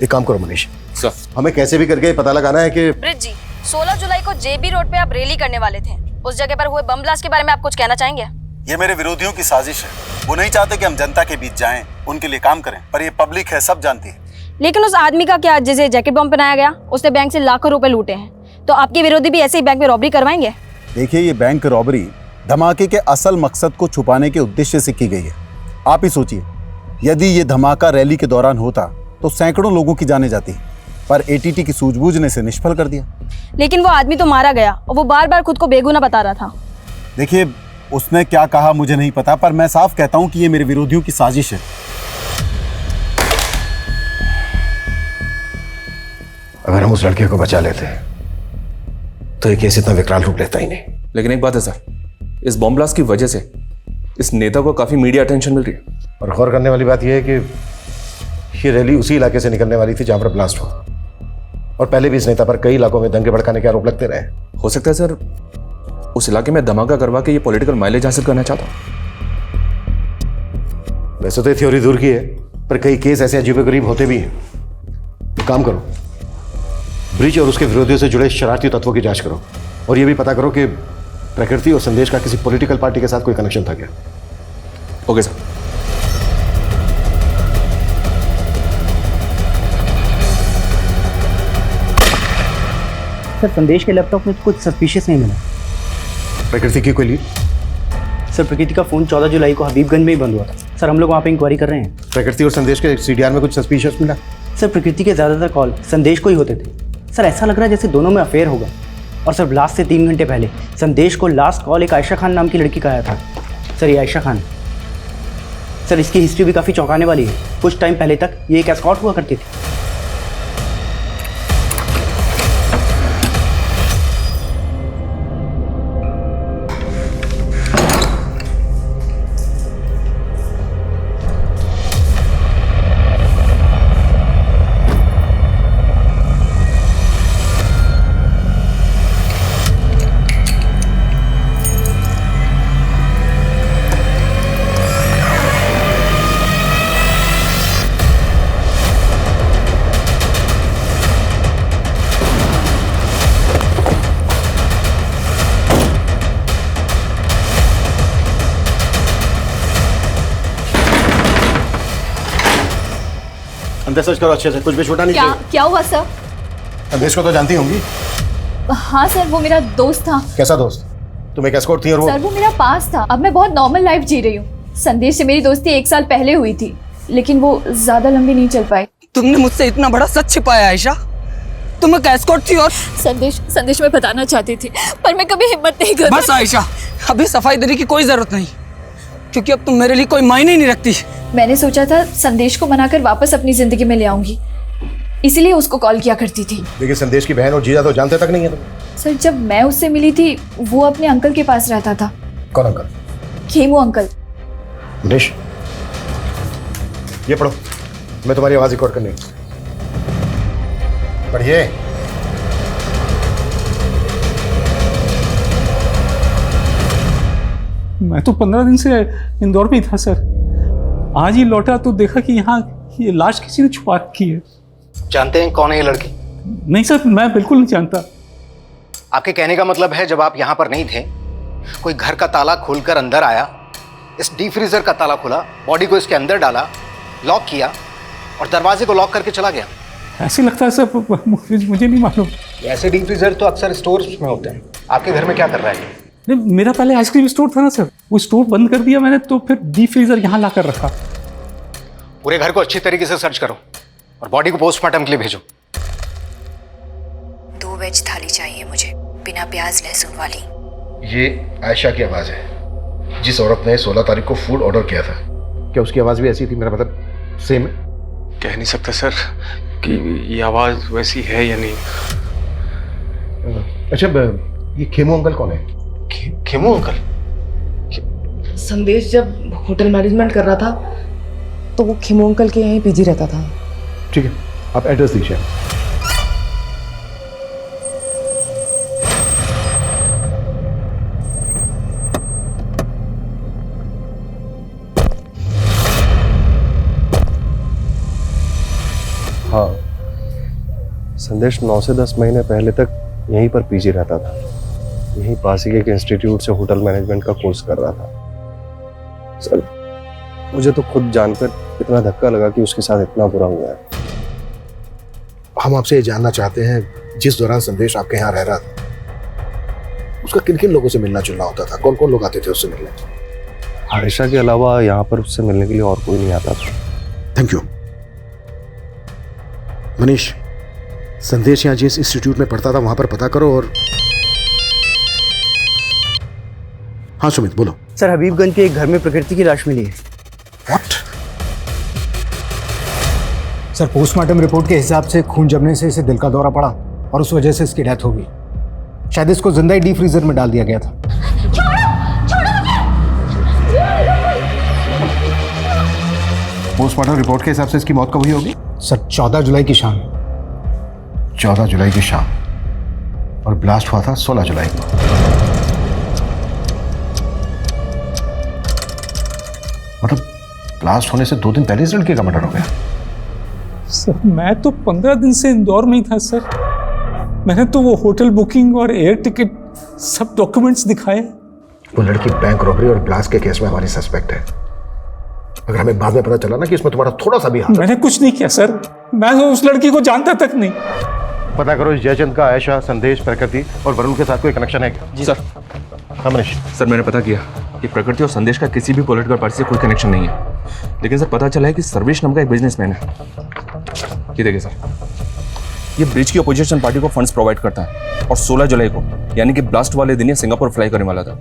एक काम करो मनीष, सर, हमें कैसे भी करके पता लगाना है कि ब्रिज जी, 16 जुलाई को जेबी रोड पे आप रैली करने वाले थे। उस जगह पर हुए बम ब्लास्ट के बारे में आप कुछ कहना चाहेंगे? ये मेरे विरोधियों की साजिश है। वो नहीं चाहते कि हम जनता के बीच जाएं, उनके लिए काम करें, पर ये पब्लिक है, सब जानती है। लेकिन उस आदमी का क्या, जिसे जैकेट बम पहनाया गया, उसने बैंक से लाखों रुपए लूटे हैं। तो आपके विरोधी भी ऐसे ही बैंक में रॉबरी करवाएंगे? देखिए, ये बैंक रॉबरी धमाके के असल मकसद को छुपाने के उद्देश्य से की गई है। आप ही सोचिए, यदि ये धमाका रैली के दौरान होता तो सैकड़ों लोगों की जानें जाती, पर एटीटी की सूझबूझ ने इसे निष्फल कर दिया। लेकिन वो आदमी तो मारा गया और वो बार बार खुद को बेगुनाह बता रहा था। देखिए, उसने क्या कहा मुझे नहीं पता, पर मैं साफ कहता हूं कि ये मेरे विरोधियों की साजिश है। अगर हम उस लड़के को बचा लेते तो ये केस इतना विकराल रूप लेता ही नहीं। लेकिन एक बात है सर, इस बॉम्ब ब्लास्ट की वजह से इस नेता को काफी मीडिया अटेंशन मिल रही है। और गौर करने वाली बात यह है कि ये रैली उसी इलाके से निकलने वाली थी जहां पर ब्लास्ट हुआ। और पहले भी इस नेता पर कई इलाकों में दंगे भड़काने के आरोप लगते रहे। हो सकता है सर, उस इलाके में धमाका करवा के ये पॉलिटिकल माइलेज हासिल करना चाहता हूं। वैसे तो ये थ्योरी दूर की है, पर कई केस ऐसे अजीबोगरीब होते भी हैं। काम करो, ब्रिज और उसके विरोधियों से जुड़े शरारती तत्वों की जांच करो और ये भी पता करो कि प्रकृति और संदेश का किसी पॉलिटिकल पार्टी के साथ कोई कनेक्शन था क्या। Okay sir. सर, संदेश के लैपटॉप में कुछ सस्पिशियस नहीं मिला। प्रकृति की कोई लीड? सर, प्रकृति का फोन 14 जुलाई को हबीबगंज में ही बंद हुआ था। सर, हम लोग वहाँ पे इंक्वायरी कर रहे हैं। प्रकृति और संदेश के सीडीआर में कुछ सस्पिशियस मिला? सर, प्रकृति के ज़्यादातर कॉल संदेश को ही होते थे। सर, ऐसा लग रहा है जैसे दोनों में अफेयर होगा। और सर, ब्लास्ट से 3 घंटे पहले संदेश को लास्ट कॉल एक आयशा खान नाम की लड़की का आया था। सर, ये आयशा खान, सर, इसकी हिस्ट्री भी काफ़ी चौंकाने वाली है। कुछ टाइम पहले तक ये एक एस्कॉर्ट हुआ करती थी। अंदर सर्च करो अच्छे से, कुछ भी छोटा नहीं चाहिए। क्या हुआ सर? संदेश को तो जानती होंगी। हाँ सर, वो मेरा दोस्त था। कैसा दोस्त? तुम एक एस्कॉर्ट थी और सर वो मेरा पास था, अब मैं बहुत नॉर्मल लाइफ जी रही हूँ। संदेश से मेरी दोस्ती 1 साल पहले हुई थी, लेकिन वो ज्यादा लंबी नहीं चल पाई। तुमने मुझसे इतना बड़ा सच छिपाया आयशा। तुम एक एस्कॉर्ट थी और संदेश मैं बताना चाहती थी, पर मैं कभी हिम्मत नहीं कर। बस आयशा, अभी सफाई देने की कोई जरूरत नहीं, क्योंकि अब तुम मेरे लिए कोई मायने ही नहीं रखती। मैंने सोचा था संदेश को मनाकर वापस अपनी जिंदगी में ले आऊंगी, इसीलिए उसको कॉल किया करती थी। देखिए संदेश की बहन और जीजा तो जानते तक नहीं है तुम। सर जब मैं उससे मिली थी वो अपने अंकल के पास रहता था। कौन अंकल? खेमू अंकल। मनीष ये पढ़ो, मैं तुम्हारी आवाज रिकॉर्ड करनी। पढ़िए। मैं तो 15 दिन से इंदौर में ही था सर। आज ही लौटा तो देखा कि यहाँ ये लाश किसी ने छुपा रखी है। जानते हैं कौन है ये लड़की? नहीं सर, मैं बिल्कुल नहीं जानता। आपके कहने का मतलब है जब आप यहाँ पर नहीं थे, कोई घर का ताला खोलकर अंदर आया, इस डीप फ्रीजर का ताला खोला, बॉडी को इसके अंदर डाला, लॉक किया और दरवाजे को लॉक करके चला गया। ऐसे लगता है सर, मुझे नहीं मालूम। ऐसे डीप फ्रीजर तो अक्सर स्टोर्स में होते हैं। आपके घर में क्या कर रहा है? नहीं, मेरा पहले आइसक्रीम स्टोर था ना सर, वो स्टोर बंद कर दिया मैंने, तो फिर डीप फ्रीजर यहाँ ला कर रखा। पूरे घर को अच्छी तरीके से सर्च करो और बॉडी को पोस्टमार्टम के लिए भेजो। 2 वेज थाली चाहिए मुझे, बिना प्याज लहसुन वाली। ये आयशा की आवाज है, जिस औरत ने 16 तारीख को फूड ऑर्डर किया था। क्या उसकी आवाज भी ऐसी थी? मेरा मतलब सेम है? कह नहीं सकता सर कि ये आवाज वैसी है या नहीं। अच्छा ये खेमू अंकल कौन है? खेमू अंकल? संदेश जब होटल मैनेजमेंट कर रहा था तो वो खेमू अंकल के यहीं पीजी रहता था। ठीक है, आप एड्रेस दीजिए। हाँ, संदेश 9 से 10 महीने पहले तक यहीं पर पीजी रहता था। यहीं पास ही के एक इंस्टीट्यूट से होटल मैनेजमेंट का कोर्स कर रहा था। सर मुझे तो खुद जानकर इतना धक्का लगा कि उसके साथ इतना बुरा हुआ है। हम आपसे ये जानना चाहते हैं, जिस दौरान संदेश आपके यहाँ रह रहा था, उसका किन किन लोगों से मिलना जुलना होता था? कौन कौन लोग आते थे उससे मिलने? आयशा के अलावा यहाँ पर उससे मिलने के लिए और कोई नहीं आता था। Thank you. मनीष, संदेश यहाँ जिस इंस्टीट्यूट में पढ़ता था वहां पर पता करो। और हाँ सुमित बोलो। सर हबीबगंज के एक घर में प्रकृति की लाश मिली है। व्हाट? सर पोस्टमार्टम रिपोर्ट के हिसाब से खून जमने से इसे दिल का दौरा पड़ा और उस वजह से इसकी डेथ हो गई। शायद इसको जिंदा ही डीप फ्रीजर में डाल दिया गया था। पोस्टमार्टम रिपोर्ट के हिसाब से इसकी मौत कब हुई होगी? सर 14 जुलाई की शाम। 14 जुलाई की शाम, और ब्लास्ट हुआ था 16 जुलाई को। मतलब ब्लास्ट होने से 2 दिन पहले इस लड़के का मर्डर हो गया। सर मैं तो 15 दिन से इंदौर में ही था सर। मैंने तो वो होटल बुकिंग और एयर टिकट सब डॉक्यूमेंट्स दिखाए। वो लड़की बैंक रॉबरी और ब्लास्ट के केस में हमारी सस्पेक्ट है। अगर हमें बाद में पता चला ना कि इसमें तुम्हारा थोड़ा सा भी हाथ। मैंने कुछ नहीं किया सर, मैं तो उस लड़की को जानता तक नहीं। पता करो इस जयचंद का आयशा, संदेश, प्रकृति और वरुण के साथ कोई कनेक्शन है क्या? जी सर। हाँ मनीष। सर मैंने पता किया कि प्रकृति और संदेश का किसी भी पॉलिटिकल पार्टी से कोई कनेक्शन नहीं है, लेकिन सर पता चला है कि सर्वेश नाम का एक बिजनेसमैन है। ये देखिए सर, ये ब्रिज की अपोजिशन पार्टी को फंड्स प्रोवाइड करता है और 16 जुलाई को यानी कि ब्लास्ट वाले दिन ये सिंगापुर फ्लाई करने वाला था,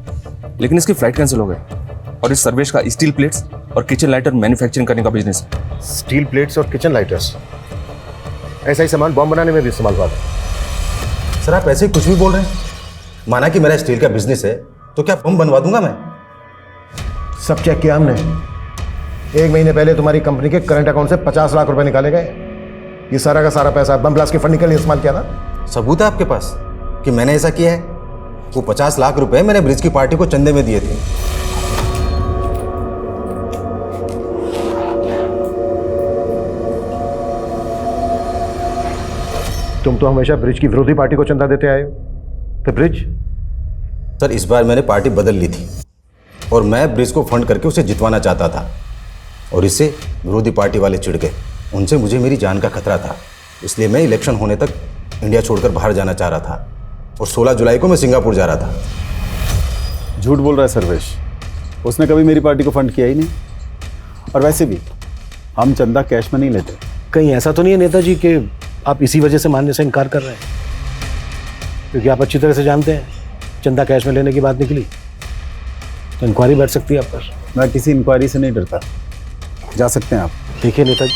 लेकिन इसकी फ्लाइट कैंसिल हो गई। और इस सर्वेश का स्टील प्लेट्स और किचन लाइटर मैन्युफैक्चरिंग करने का बिजनेस है। स्टील प्लेट्स और किचन लाइटर्स, ऐसा ही सामान बॉम्ब बनाने में भी इस्तेमाल हुआ था। सर आप ऐसे ही कुछ भी बोल रहे हैं। माना कि मेरा स्टील का बिजनेस है तो क्या बम बनवा दूंगा मैं? सब चेक किया हमने। 1 महीने पहले तुम्हारी कंपनी के करंट अकाउंट से 50 लाख रुपए निकाले गए। ये सारा का सारा पैसा बम ब्लास्ट के फंडिंग के लिए इस्तेमाल किया था। सबूत है आपके पास कि मैंने ऐसा किया है? वो 50 लाख रुपए मैंने ब्रिज की पार्टी को चंदे में दिए थे। तुम तो हमेशा ब्रिज की विरोधी पार्टी को चंदा देते आए हो, तो ब्रिज? सर इस बार मैंने पार्टी बदल ली थी और मैं ब्रिज को फंड करके उसे जितवाना चाहता था, और इससे विरोधी पार्टी वाले चिढ़ गए। उनसे मुझे मेरी जान का खतरा था, इसलिए मैं इलेक्शन होने तक इंडिया छोड़कर बाहर जाना चाह रहा था और 16 जुलाई को मैं सिंगापुर जा रहा था। झूठ बोल रहा है सर्वेश। उसने कभी मेरी पार्टी को फंड किया ही नहीं। और वैसे भी हम चंदा कैश में नहीं लेते। कहीं ऐसा तो नहीं है नेताजी कि आप इसी वजह से मानने से इनकार कर रहे हैं? क्योंकि आप अच्छी तरह से जानते हैं चंदा कैश में लेने की बात निकली तो इंक्वायरी बैठ सकती है आप पर। मैं किसी इंक्वायरी से नहीं डरता। जा सकते हैं आप। देखिए नेताजी।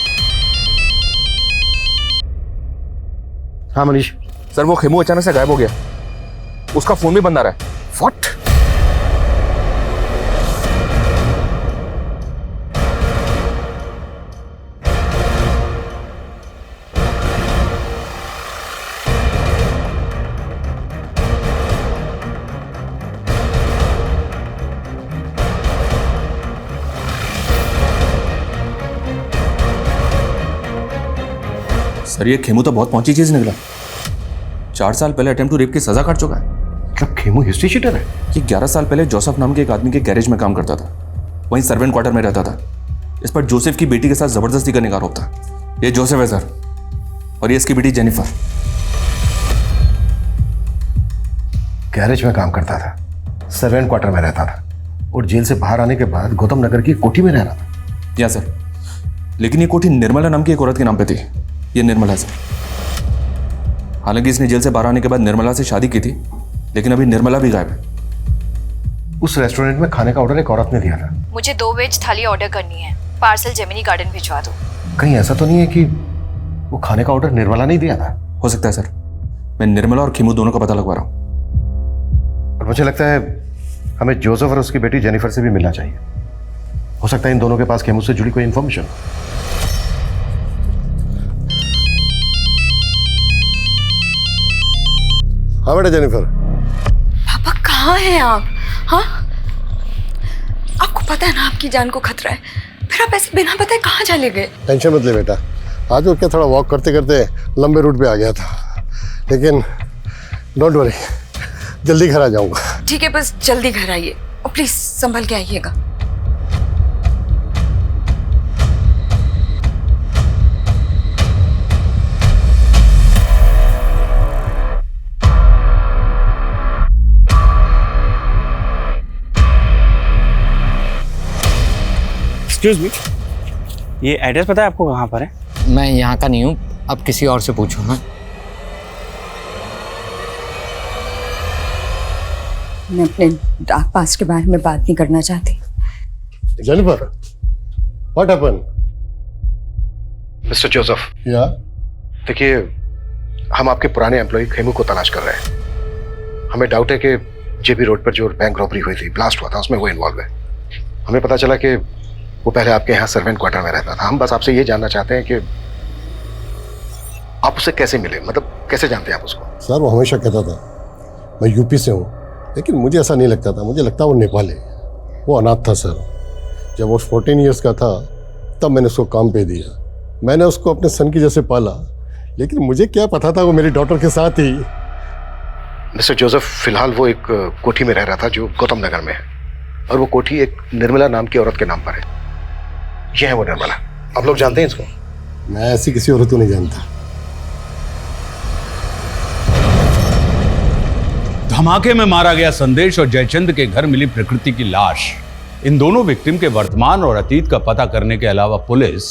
हाँ मनीष। सर वो खेमू अचानक से गायब हो गया, उसका फोन भी बंद आ रहा है। व्हाट? सर ये खेमू तो बहुत पहुंची चीज निकला। 4 साल पहले अटेम्प्ट टू रेप की सजा काट चुका है। मतलब खेमू हिस्ट्री शीटर है? ये 11 साल पहले जोसेफ नाम के एक आदमी के गैरेज में काम करता था, वहीं सर्वेंट क्वार्टर में रहता था। इस पर जोसेफ की बेटी के साथ जबरदस्ती करने का आरोप था। ये जोसेफ है सर, और ये इसकी बेटी जेनिफर। गैरेज में काम करता था, सर्वेंट क्वार्टर में रहता था और जेल से बाहर आने के बाद गौतम नगर की कोठी में रह रहा था। या सर, लेकिन ये कोठी निर्मला नाम की एक औरत के नाम पे थी। ये निर्मला सर। हालांकि इसने जेल से बाहर आने के बाद निर्मला से शादी की थी, लेकिन अभी निर्मला भी गायब है। उस रेस्टोरेंट में खाने का ऑर्डर एक औरत ने दिया था। मुझे 2 वेज थाली ऑर्डर करनी है, पार्सल जेमिनी गार्डन भिजवा दो। कहीं ऐसा तो नहीं है कि वो खाने का ऑर्डर निर्मला नहीं दिया था? हो सकता है सर, मैं निर्मला और खेमू दोनों का पता लगवा रहा हूँ। और मुझे लगता है हमें जोसेफ और उसकी बेटी जेनिफर से भी मिलना चाहिए। हो सकता है इन दोनों के पास खेमू से जुड़ी कोई इंफॉर्मेशन। हाँ बेटा जेनिफर। पापा कहाँ हैं आप? हाँ, आपको पता है ना आपकी जान को खतरा है, फिर आप ऐसे बिना बताए कहाँ चले गए? टेंशन मत ले बेटा, आज वो क्या थोड़ा वॉक करते करते लंबे रूट पे आ गया था, लेकिन डोंट वरी, जल्दी घर आ जाऊंगा। ठीक है, बस जल्दी घर आइए और प्लीज संभल के आइएगा। एक्सक्यूज मी, ये एड्रेस पता है आपको कहाँ पर है? मैं यहाँ का नहीं हूँ, अब किसी और से पूछो ना। मैं अपने डार्क पास्ट के बारे में बात नहीं करना चाहती। Jennifer, what happened? Mister Joseph. या? देखिए, हम आपके पुराने एम्प्लॉय खेमू को तलाश कर रहे हैं। हमें डाउट है कि जेबी रोड पर जो बैंक रॉबरी हुई थी, ब्लास्ट हुआ था, उसमें वो इन्वॉल्व है। हमें पता चला कि वो पहले आपके यहाँ सर्वेंट क्वार्टर में रहता था। हम बस आपसे ये जानना चाहते हैं कि आप उससे कैसे मिले, मतलब कैसे जानते हैं आप उसको? सर वो हमेशा कहता था मैं यूपी से हूँ, लेकिन मुझे ऐसा नहीं लगता था। मुझे लगता वो नेपाल है। वो अनाथ था सर। जब वो 14 ईयर्स का था तब मैंने उसको काम पे दिया। मैंने उसको अपने सन की जैसे पाला, लेकिन मुझे क्या पता था वो मेरी डॉटर के साथ ही। मिस्टर जोसेफ, फिलहाल वो एक कोठी में रह रहा था जो गौतम नगर में है, और वो कोठी एक निर्मला नाम की औरत के नाम पर है। ये है वो निर्मला। आप लोग जानते हैं इसको? मैं ऐसी किसी औरत को नहीं जानता। धमाके में मारा गया संदेश और जयचंद के घर मिली प्रकृति की लाश, इन दोनों विक्टिम के वर्तमान और अतीत का पता करने के अलावा पुलिस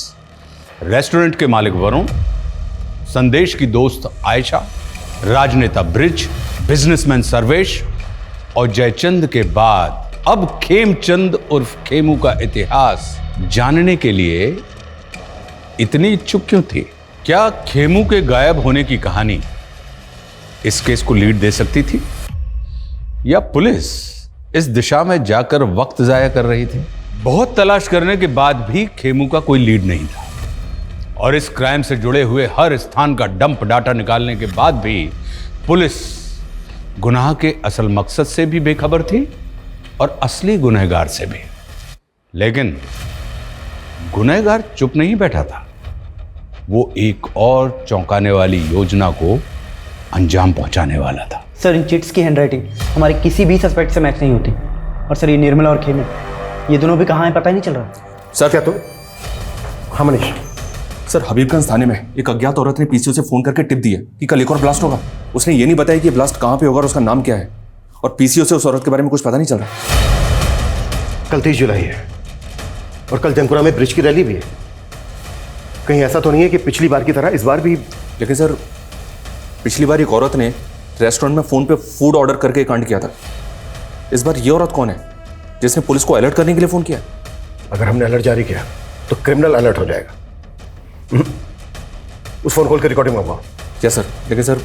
रेस्टोरेंट के मालिक वरुण, संदेश की दोस्त आयशा, राजनेता ब्रिज, बिजनेसमैन सर्वेश और जयचंद के बाद अब खेमचंद उर्फ खेमू का इतिहास जानने के लिए इतनी इच्छुक क्यों थी? क्या खेमू के गायब होने की कहानी इस केस को लीड दे सकती थी, या पुलिस इस दिशा में जाकर वक्त जाया कर रही थी? बहुत तलाश करने के बाद भी खेमू का कोई लीड नहीं था, और इस क्राइम से जुड़े हुए हर स्थान का डंप डाटा निकालने के बाद भी पुलिस गुनाह के असल मकसद से भी बेखबर थी और असली गुनहगार से भी। लेकिन गुनहगार चुप नहीं बैठा था। वो एक और चौंकाने वाली योजना को अंजाम पहुंचाने वाला था। सर, इन चिट्स की हैंडराइटिंग हमारे किसी भी सस्पेक्ट से मैच नहीं होती। और सर, ये निर्मला और खेमू, ये दोनों भी कहाँ हैं पता ही नहीं चल रहा। सर क्या तो? हाँ मनीष। सर, हबीबगंज थाने में एक अज्ञात औरत ने पीसीओ से फोन करके टिप दी है कि कल एक और ब्लास्ट होगा। उसने ये नहीं बताया कि ब्लास्ट कहाँ पे होगा और उसका नाम क्या है। और पीसीओ से उस औरत के बारे में कुछ पता नहीं चल रहा। कल 30 जुलाई है और कल जंकुरा में ब्रिज की रैली भी है। कहीं ऐसा तो नहीं है कि पिछली बार की तरह इस बार भी? लेकिन सर, पिछली बार एक औरत ने रेस्टोरेंट में फोन पे फूड ऑर्डर करके कांड किया था। इस बार ये औरत कौन है जिसने पुलिस को अलर्ट करने के लिए फोन किया? अगर हमने अलर्ट जारी किया तो क्रिमिनल अलर्ट हो जाएगा। उस फोन कॉल की रिकॉर्डिंग मंगवाओ। Yes sir. लेकिन सर,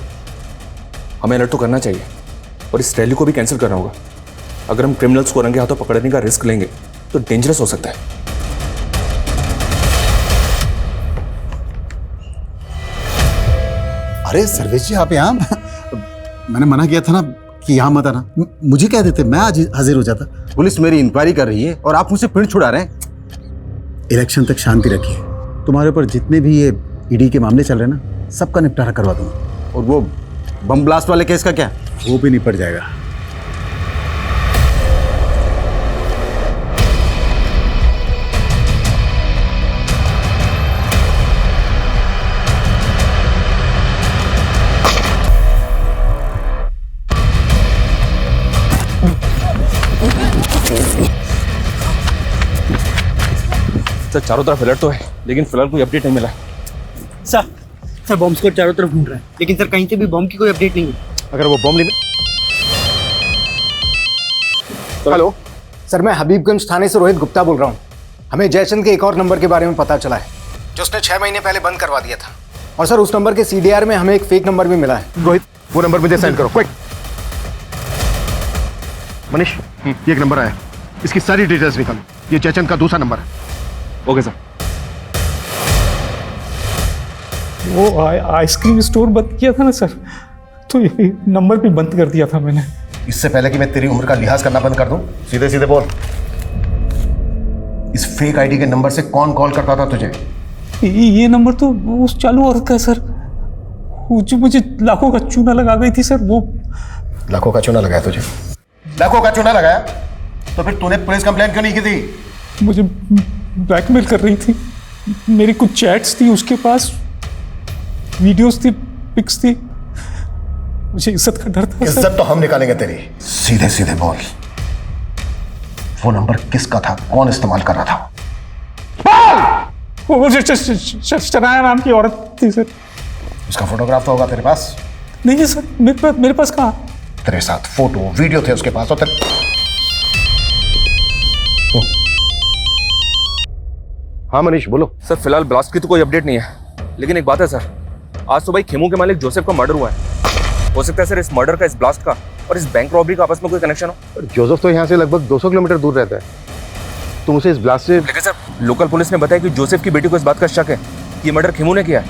हमें अलर्ट तो करना चाहिए और इस रैली को भी कैंसिल करना होगा। अगर हम क्रिमिनल्स को रंगे हाथों पकड़ने का रिस्क लेंगे तो डेंजरस हो सकता है। अरे सर्वेश जी, आप यहाँ? मैंने मना किया था ना कि यहाँ मत आना। मुझे कह देते, मैं आज हाजिर हो जाता। पुलिस मेरी इंक्वायरी कर रही है और आप मुझसे पिंड छुड़ा रहे हैं। इलेक्शन तक शांति रखिए। तुम्हारे ऊपर जितने भी ये ईडी के मामले चल रहे हैं ना, सबका निपटारा करवा दूंगा। और वो बम ब्लास्ट वाले केस का क्या? वो भी निपट जाएगा। सर, चारों तरफ अलर्ट तो है, लेकिन फिलहाल कोई अपडेट नहीं मिला। सर बॉम्ब स्क्वाड चारों तरफ ढूंढ रहा है, लेकिन सर कहीं से भी बॉम्ब की कोई अपडेट नहीं है। अगर वो बॉम्ब नहीं हेलो सर, मैं हबीबगंज थाने से रोहित गुप्ता बोल रहा हूँ। हमें जयचंद के एक और नंबर के बारे में पता चला है जो उसने 6 महीने पहले बंद करवा दिया था। और सर उस नंबर के CDR में हमें एक फेक नंबर भी मिला है। रोहित, वो नंबर मुझे सेंड करो क्विक। मनीष, ये एक नंबर आया, इसकी सारी डिटेल्स निकालो। ये जयचंद का दूसरा नंबर है। Okay sir. वो आइसक्रीम स्टोर बंद किया था ना सर, तो ये नंबर भी बंद कर दिया था मैंने। इससे पहले कि मैं तेरी उम्र का लिहाज करना बंद कर दूं, सीधे सीधे बोल, इस फेक आईडी के नंबर से कौन कॉल करता था तुझे? ये नंबर तो उस चालू औरत का है सर, वो जो मुझे लाखों का चूना लगा गई थी सर। वो लाखों का चूना लगाया तुझे? लाखों का चूना लगाया तो फिर तूने पुलिस कंप्लेंट क्यों नहीं की थी? मुझे ब्लैकमेल कर रही थी। मेरी कुछ चैट्स थी उसके पास, वीडियोस थी, पिक्स थी। मुझे इज्जत का डर था। इज्जत तो हम निकालेंगे तेरी। सीधे सीधे बोल, वो नंबर किसका था? कौन इस्तेमाल कर रहा था? वो शनाया नाम की औरत थी सर। उसका फोटोग्राफ तो होगा तेरे पास? नहीं है सर, मेरे पास कहाँ? तेरे साथ फोटो वीडियो थे उसके पास। और हाँ मनीष बोलो। सर, फिलहाल ब्लास्ट की तो कोई अपडेट नहीं है, लेकिन एक बात है सर, आज सुबह खेमू के मालिक जोसेफ का मर्डर हुआ है। हो सकता है सर इस मर्डर का, इस ब्लास्ट का और इस बैंक रॉबरी का आपस में कोई कनेक्शन हो। जोसेफ तो यहाँ से लगभग 200 किलोमीटर दूर रहता है, तुम उसे इस ब्लास्ट से? लेकिन सर, लोकल पुलिस ने बताया कि जोसेफ की बेटी को इस बात का शक है कि ये मर्डर खेमू ने किया है।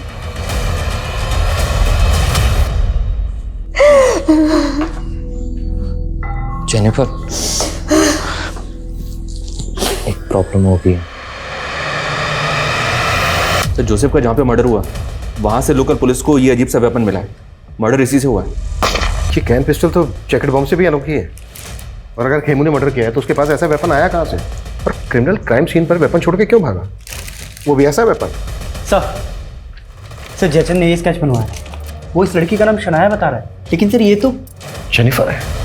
जेनिफर, एक प्रॉब्लम हो गई। सर, जोसेफ का जहाँ पे मर्डर हुआ वहां से लोकल पुलिस को ये अजीब सा वेपन मिला है। मर्डर इसी से हुआ है। ये कैन पिस्टल तो जैकेट बॉम्ब से भी अनोखी है, और अगर खेमू ने मर्डर किया है तो उसके पास ऐसा वेपन आया कहाँ से? और क्रिमिनल क्राइम सीन पर वेपन छोड़ के क्यों भागा? वो भी ऐसा वेपन? सर जयचंद ने ये स्केच बनवाया है। वो इस लड़की का नाम शनाया बता रहा है, लेकिन सर ये तो जेनिफर है।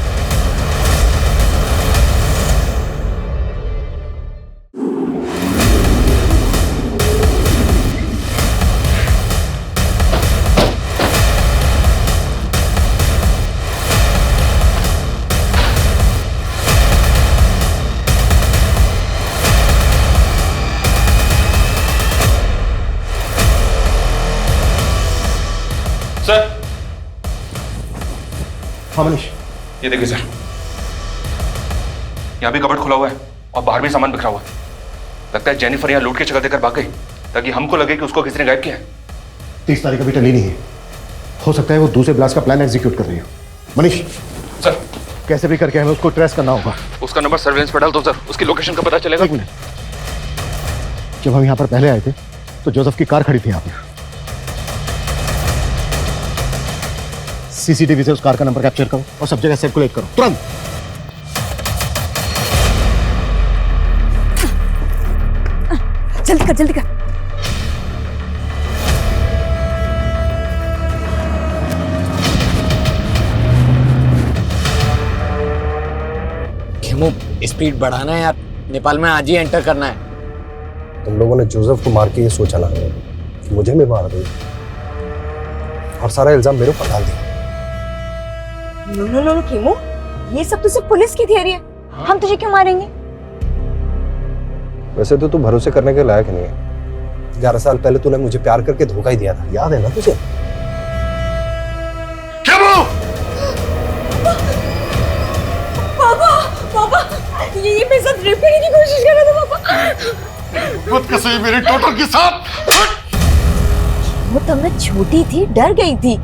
सर, हाँ मनीष, ये देखिए सर, यहाँ भी कबर्ड खुला हुआ है और बाहर भी सामान बिखरा हुआ है। लगता है जेनिफर यहाँ लूट की शक्ल देकर भाग गई ताकि हमको लगे कि उसको किसी ने गायब किया है। 30 तारीख अभी टली नहीं है, हो सकता है वो दूसरे ब्लास्ट का प्लान एग्जीक्यूट कर रही हो। मनीष सर, कैसे भी करके हमें उसको ट्रेस करना होगा। उसका नंबर सर्वेलेंस पर डाल दो सर, उसकी लोकेशन का पता चलेगा। एक मिनट, जब हम यहाँ पर पहले आए थे तो जोसेफ की कार खड़ी थी यहाँ पर। सीसीटीवी से उस कार का नंबर कैप्चर करो और सब जगह सर्कुलेट करो तुरंत। जल्दी कर जल्दी कर। खेमू स्पीड बढ़ाना है यार, नेपाल में आज ही एंटर करना है। तुम लोगों ने जोसेफ को मार के ये सोचा ना कि मुझे भी मार दो और सारा इल्जाम मेरे ऊपर डाल दिया। नो खेमू, ये सब तो सिर्फ पुलिस की थियरी है। हम तुझे क्यों मारेंगे? वैसे तो तू भरोसे करने के लायक नहीं है। 11 साल पहले तूने मुझे प्यार करके धोखा ही दिया था, याद है ना तुझे? पापा, ये मेरे साथ रेप करने की कोशिश कर रहा था पापा। खुद कसम मेरे टोटो के साथ। वो तब मैं छोटी थी, डर गई थी,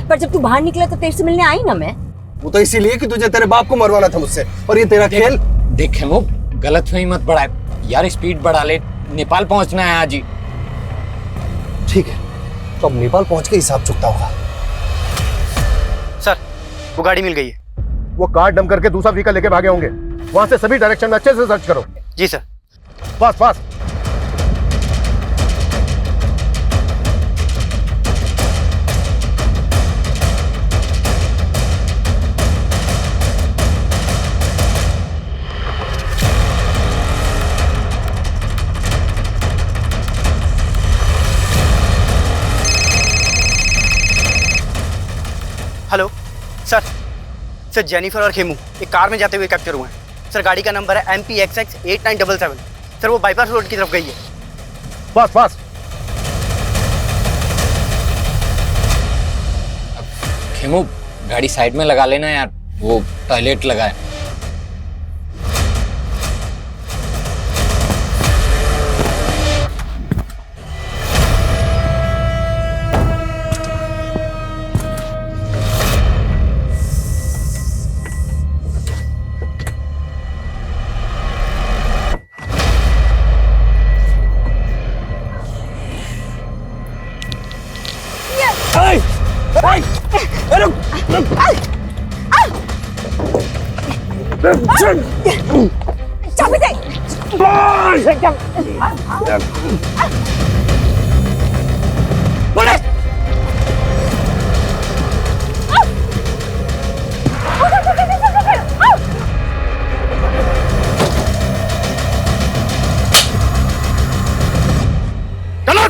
पर जब तू बाहर निकला तो तेरे से मिलने आई ना मैं। वो तो इसीलिए कि तुझे तेरे बाप को मरवाना था मुझसे, और ये तेरा खेल। देख खेमू, गलतफहमी मत बढ़ाए यार, स्पीड बढ़ा ले, नेपाल पहुंचना है आज ही। ठीक है, तो अब नेपाल पहुंच के हिसाब चुकता होगा। सर, वो गाड़ी मिल गई है। वो कार डंप करके दूसरा व्हीकल लेके भागे होंगे। वहां से सभी डायरेक्शन में अच्छे से सर्च करो। जी sir. Fast fast. Hello sir, Jennifer और खेमू एक कार में जाते हुए कैप्चर हुए हैं। सर, गाड़ी का नंबर है MPXX 8977। सर, वो बाईपास रोड की तरफ गई है। Fast fast. खेमू, गाड़ी साइड में लगा लेना यार, वो टॉयलेट लगा है। चाबी दे।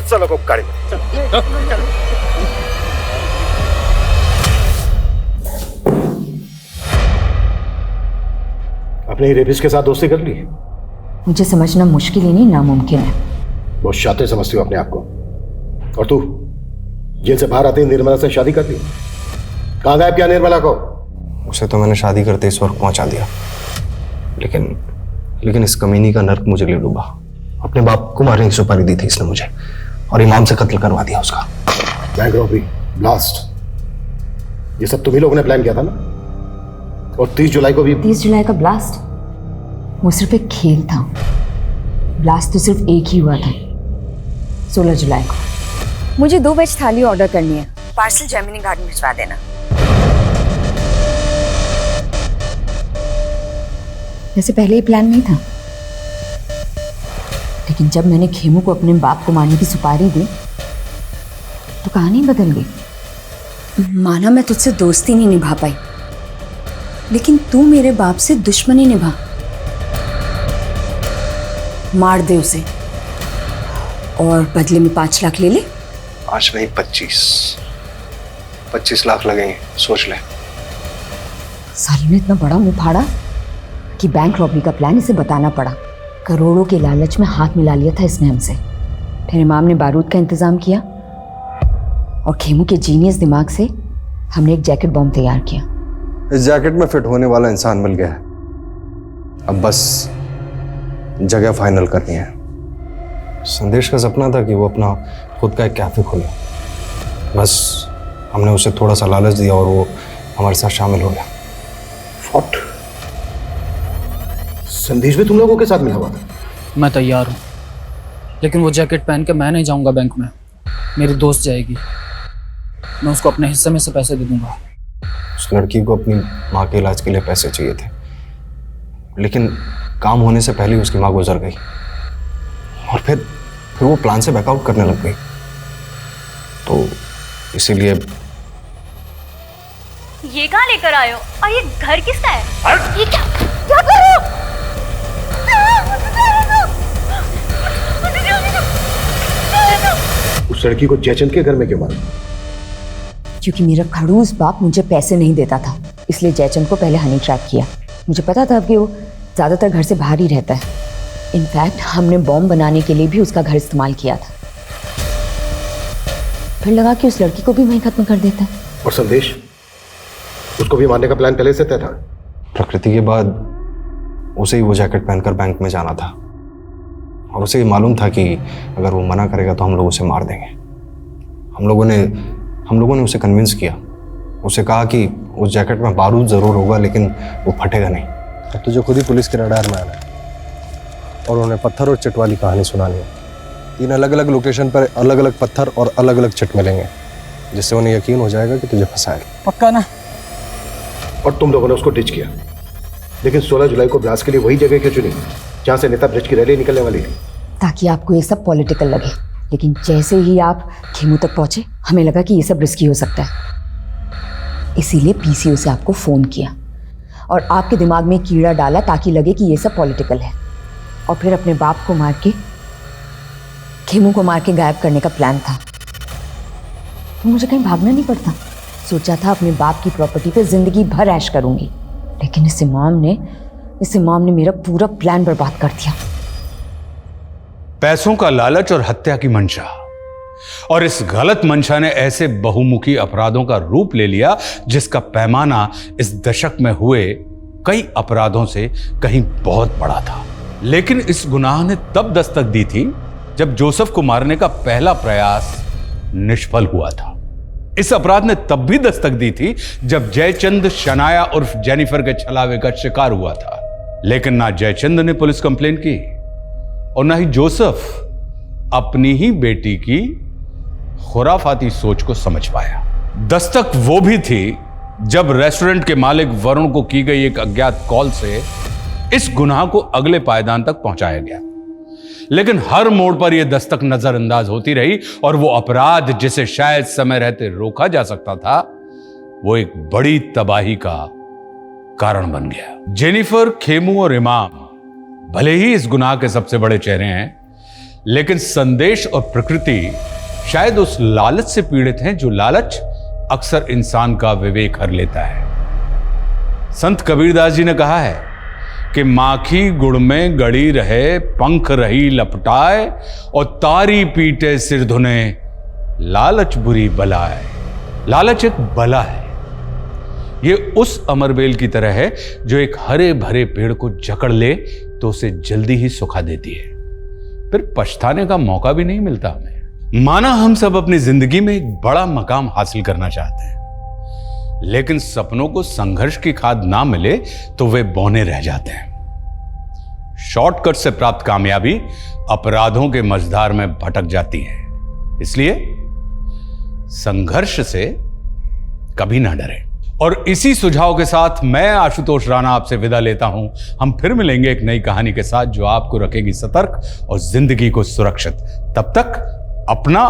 चलो को गाड़ी में। अपने रेपिस्ट के साथ दोस्ती कर ली? मुझे समझना मुश्किल ही नहीं, नामुमकिन है। बहुत शातिर समझती हो अपने आप को। और तू जेल से बाहर आते ही निर्मला से शादी कर ली? कहाँ गायब किया निर्मला को? उसे तो मैंने शादी करते इस वक्त पहुंचा दिया, लेकिन इस कमीनी का नर्क मुझे ले डूबा। अपने बाप को मारने की सुपारी दी थी इसने मुझे, और इमाम से कत्ल करवा दिया उसका। बैंक रॉबरी, ब्लास्ट, ये सब तुम्ही लोगों ने प्लान किया था ना? और 30 जुलाई को भी। 30 जुलाई का ब्लास्ट वो सिर्फ एक खेल था। ब्लास्ट तो सिर्फ एक ही हुआ था, 16 जुलाई को। मुझे 2 वेज थाली ऑर्डर करनी है, पार्सल जेमिनी गार्डन भिजवा देना। वैसे पहले ही प्लान नहीं था, लेकिन जब मैंने खेमू को अपने बाप को मारने की सुपारी दी तो कहानी बदल गई। माना मैं तुझसे दोस्ती नहीं निभा पाई, लेकिन तू मेरे बाप से दुश्मनी निभा। मार दे उसे और बदले में 5 लाख ले ले। 5 नहीं 25 लाख लगेंगे, सोच ले। साली ने इतना बड़ा मुंह फाड़ा कि बैंक रॉबरी का प्लान इसे बताना पड़ा। करोड़ों के लालच में हाथ मिला लिया था इसने हमसे। फिर इमाम ने बारूद का इंतजाम किया और खेमू के जीनियस दिमाग से हमने एक जैकेट बॉम्ब तैयार किया। इस जैकेट में फिट होने वाला इंसान मिल गया है, अब बस जगह फाइनल करनी है। संदेश का सपना था कि वो अपना खुद का एक कैफे खोले, बस हमने उसे थोड़ा सा लालच दिया और वो हमारे साथ शामिल हो गया। फॉट संदेश भी तुम लोगों के साथ मिला हुआ था? मैं तैयार हूँ, लेकिन वो जैकेट पहन के मैं नहीं जाऊंगा बैंक में, मेरी दोस्त जाएगी। मैं उसको अपने हिस्से में से पैसे दे दूंगा। उस लड़की को अपनी माँ के इलाज के लिए पैसे चाहिए थे, लेकिन काम होने से पहले उसकी माँ गुजर गई और फिर वो प्लान से बैकआउट करने लग गई। तो इसीलिए ये कहाँ लेकर आए हो और ये घर किसका है? ये क्या क्या कर रहे हो? उस लड़की को जयचंद के घर में क्यों मारा? क्योंकि मेरा खड़ूस बाप मुझे पैसे नहीं देता था, इसलिए जयचंद को पहले हनी ट्रैप किया। मुझे पता था कि वो ज़्यादातर घर से बाहर ही रहता है। इनफैक्ट हमने बॉम्ब बनाने के लिए भी उसका घर इस्तेमाल किया था। फिर लगा कि उस लड़की को भी वहीं खत्म कर देता है। और संदेश, उसको भी मारने का प्लान पहले से तय था? प्रकृति के बाद उसे ही वो जैकेट पहनकर बैंक में जाना था और उसे मालूम था कि अगर वो मना करेगा तो हम लोग उसे मार देंगे। हम लोगों ने उसे कन्विंस किया। उसे कहा कि उस जैकेट में बारूद ज़रूर होगा लेकिन वो फटेगा नहीं। अब तुझे खुद ही पुलिस के रडार में आना है और उन्हें पत्थर और चिट वाली कहानी सुनानी है। 3 अलग अलग लोकेशन पर अलग अलग पत्थर और अलग अलग चिट मिलेंगे, जिससे उन्हें यकीन हो जाएगा कि तुझे फंसाएगा। पक्का ना? और तुम लोगों ने उसको डिच किया, लेकिन 16 जुलाई को ब्लास्ट के लिए वही जगह क्यों चुनी जहां से नेता ब्रिज की रैली निकलने वाली है? ताकि आपको ये सब पॉलिटिकल लगे। लेकिन जैसे ही आप खेमू तक पहुंचे, हमें लगा कि ये सब रिस्की हो सकता है, इसीलिए पीसीओ से आपको फोन किया और आपके दिमाग में कीड़ा डाला ताकि लगे कि ये सब पॉलिटिकल है, और फिर अपने बाप को मार के, खेमू को मार के गायब करने का प्लान था। तो मुझे कहीं भागना नहीं पड़ता। सोचा था अपने बाप की प्रॉपर्टी पे जिंदगी भर ऐश करूंगी, लेकिन इस इमाम ने मेरा पूरा प्लान बर्बाद कर दिया। पैसों का लालच और हत्या की मंशा, और इस गलत मंशा ने ऐसे बहुमुखी अपराधों का रूप ले लिया जिसका पैमाना इस दशक में हुए कई अपराधों से कहीं बहुत बड़ा था। लेकिन इस गुनाह ने तब दस्तक दी थी जब जोसेफ को मारने का पहला प्रयास निष्फल हुआ था। इस अपराध ने तब भी दस्तक दी थी जब जयचंद शनाया उर्फ जेनिफर के छलावे का शिकार हुआ था। लेकिन ना जयचंद ने पुलिस कंप्लेंट की और ना ही जोसेफ अपनी ही बेटी की खुराफाती सोच को समझ पाया। दस्तक वो भी थी जब रेस्टोरेंट के मालिक वरुण को की गई एक अज्ञात कॉल से इस गुनाह को अगले पायदान तक पहुंचाया गया। लेकिन हर मोड़ पर यह दस्तक नजरअंदाज होती रही और वो अपराध जिसे शायद समय रहते रोका जा सकता था, वो एक बड़ी तबाही का कारण बन गया। जेनिफर, खेमू और इमाम भले ही इस गुनाह के सबसे बड़े चेहरे हैं, लेकिन संदेश और प्रकृति शायद उस लालच से पीड़ित हैं जो लालच अक्सर इंसान का विवेक हर लेता है। संत कबीरदास जी ने कहा है कि माखी गुड़ में गड़ी रहे, पंख रही लपटाए, और तारी पीटे सिर धुने, लालच बुरी बला है। लालच एक बला है। ये उस अमरबेल की तरह है जो एक हरे भरे पेड़ को जकड़ ले तो उसे जल्दी ही सुखा देती है, फिर पछताने का मौका भी नहीं मिलता हमें। माना हम सब अपनी जिंदगी में एक बड़ा मकाम हासिल करना चाहते हैं, लेकिन सपनों को संघर्ष की खाद ना मिले तो वे बौने रह जाते हैं। शॉर्टकट से प्राप्त कामयाबी अपराधों के मझधार में भटक जाती है। इसलिए संघर्ष से कभी ना डरें। और इसी सुझाव के साथ मैं आशुतोष राणा आपसे विदा लेता हूं। हम फिर मिलेंगे एक नई कहानी के साथ जो आपको रखेगी सतर्क और जिंदगी को सुरक्षित। तब तक अपना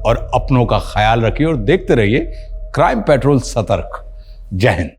और अपनों का ख्याल रखिए और देखते रहिए क्राइम पेट्रोल सतर्क। जय हिंद।